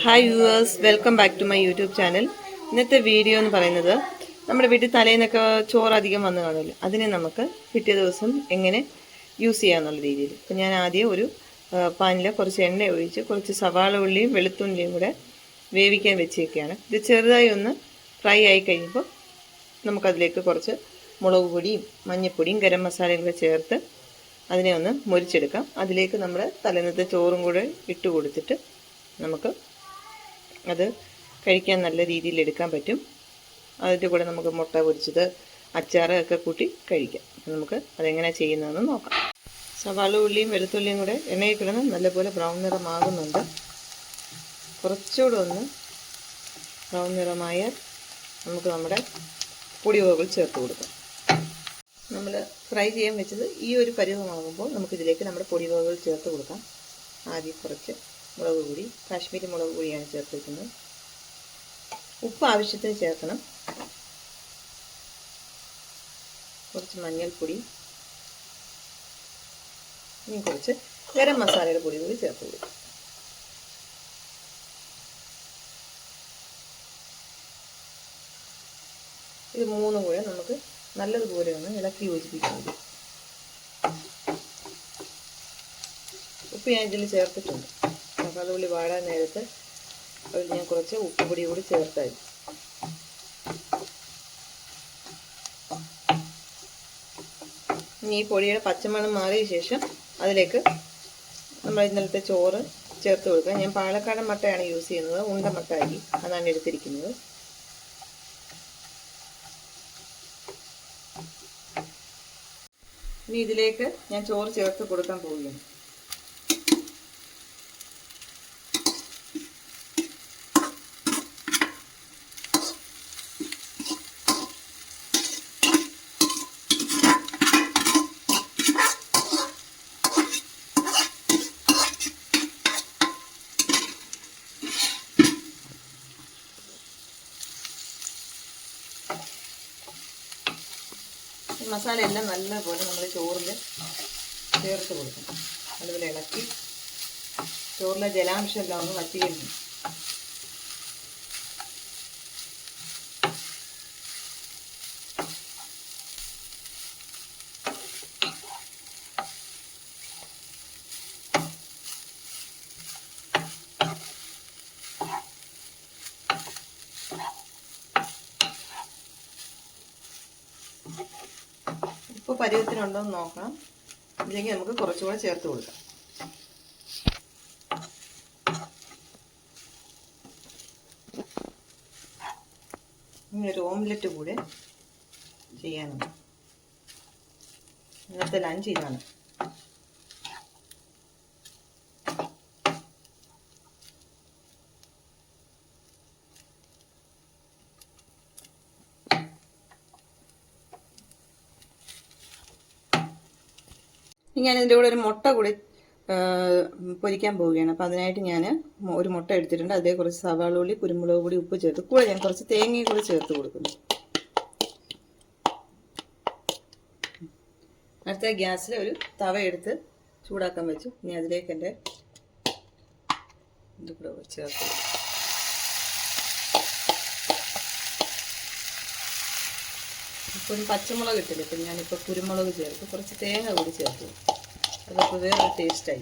Hi viewers, welcome back to my YouTube channel. ഇന്നത്തെ video എന്ന് പറയുന്നത് നമ്മുടെ വീട്ടിൽ തലേന്നൊക്കെ ചോറ് അധികം വന്ന് കാണില്ല, അതിനെ നമുക്ക് പിറ്റേ ദിവസം എങ്ങനെ യൂസ് ചെയ്യാമെന്നുള്ള രീതിയിൽ. അപ്പം ഞാൻ ആദ്യം ഒരു പാനിൽ കുറച്ച് എണ്ണ ഒഴിച്ച് കുറച്ച് സവാള ഉള്ളിയും വെളുത്തുള്ളിയും കൂടെ വേവിക്കാൻ വെച്ചേക്കുകയാണ്. ഇത് ചെറുതായി ഒന്ന് ഫ്രൈ ആയി കഴിയുമ്പോൾ നമുക്കതിലേക്ക് കുറച്ച് മുളക് പൊടിയും മഞ്ഞൾപ്പൊടിയും ഗരം മസാലയും കൂടെ ചേർത്ത് അതിനെ ഒന്ന് മുരിച്ചെടുക്കാം. അതിലേക്ക് നമ്മുടെ തലേന്നത്തെ ചോറും കൂടെ ഇട്ട് കൊടുത്തിട്ട് നമുക്ക് അത് കഴിക്കാൻ നല്ല രീതിയിൽ എടുക്കാൻ പറ്റും. അതിൻ്റെ കൂടെ നമുക്ക് മുട്ട പൊരിച്ചത്, അച്ചാറ് ഒക്കെ കൂട്ടി കഴിക്കാം. നമുക്ക് അതെങ്ങനെയാണ് ചെയ്യുന്നതെന്ന് നോക്കാം. സവാള ഉള്ളിയും വെളുത്തുള്ളിയും കൂടെ എണ്ണയിൽ കിടന്ന് നല്ലപോലെ ബ്രൗൺ നിറമാകുന്നുണ്ട്. കുറച്ചുകൂടെ ഒന്ന് ബ്രൗൺ നിറമായാൽ നമുക്ക് നമ്മുടെ പൊടിവകകൾ ചേർത്ത് കൊടുക്കാം. നമ്മൾ ഫ്രൈ ചെയ്യാൻ വെച്ചത് ഈ ഒരു പരുവമാകുമ്പോൾ നമുക്കിതിലേക്ക് നമ്മുടെ പൊടിവകകൾ ചേർത്ത് കൊടുക്കാം. ആദ്യം കുറച്ച് മുളക് പൊടി, കാശ്മീരി മുളക് പൊടിയാണ് ചേർത്ത് വയ്ക്കുന്നത്. ഉപ്പ് ആവശ്യത്തിന് ചേർക്കണം. കുറച്ച് മഞ്ഞൾപ്പൊടി, ഇനി കുറച്ച് ഗരം മസാലയുടെ പൊടി കൂടി ചേർത്ത് കൊടുക്കും. ഇത് മൂന്നും കൂടെ നമുക്ക് നല്ലതുപോലെ ഒന്ന് ഇളക്കി യോജിപ്പിക്കുന്നത്. ഉപ്പ് ഞാൻ ഇതിൽ ചേർത്തിട്ടുണ്ട്. സവാള വാടാൻ നേരത്ത് അതിൽ ഞാൻ കുറച്ച് ഉപ്പ് പൊടി കൂടി ചേർത്തായി. ഇനി ഈ പൊടിയുടെ പച്ചമണം മാറിയ ശേഷം അതിലേക്ക് നമ്മൾ ഇന്നലത്തെ ചോറ് ചേർത്ത് കൊടുക്കുക. ഞാൻ പാലക്കാടൻ മട്ടയാണ് യൂസ് ചെയ്യുന്നത്, ഉണ്ട മട്ട അരി അതാണ് എടുത്തിരിക്കുന്നത്. ഇനി ഇതിലേക്ക് ഞാൻ ചോറ് ചേർത്ത് കൊടുക്കാൻ പോവുകയാണ്. മസാല എല്ലാം നല്ലപോലെ നമ്മൾ ചോറിൽ ചേർത്ത് കൊടുക്കണം. അതുപോലെ ഇളക്കി ചോറിലെ ജലാംശം എല്ലാം ഒന്ന് വറ്റിയിരുന്നു. ഉപ്പ് പരുവത്തിനുണ്ടോ എന്ന് നോക്കണം. ഇല്ലെങ്കിൽ നമുക്ക് കുറച്ചുകൂടെ ചേർത്ത് കൊടുക്കാം. ഇനി ഒരു ഓംലെറ്റ് കൂടെ ചെയ്യാനുണ്ട്. ഇന്നത്തെ ലഞ്ച് ഇതാണ്. ഞാൻ ഇതിൻ്റെ കൂടെ ഒരു മുട്ട കൂടി പൊരിക്കാൻ പോവുകയാണ്. അപ്പോൾ അതിനായിട്ട് ഞാൻ ഒരു മുട്ട എടുത്തിട്ടുണ്ട്. അതേ കുറച്ച് സവാള ഉള്ളി, കുരുമുളക് പൊടി, ഉപ്പ് ചേർത്ത് കൂടെ ഞാൻ കുറച്ച് തേങ്ങയും കൂടി ചേർത്ത് കൊടുക്കുന്നു. അടുത്ത ഗ്യാസിൽ ഒരു തവ എടുത്ത് ചൂടാക്കാൻ വെച്ചു. ഇനി അതിലേക്ക് എൻ്റെ ഇത് കൂടെ ചേർത്ത് ഇപ്പോൾ പച്ചമുളക് ഇട്ടില്ല. ഇപ്പം ഞാനിപ്പോൾ കുരുമുളക് ചേർത്ത് കുറച്ച് തേങ്ങ കൂടി ചേർത്ത്. അതപ്പോൾ വേറൊരു ടേസ്റ്റായി.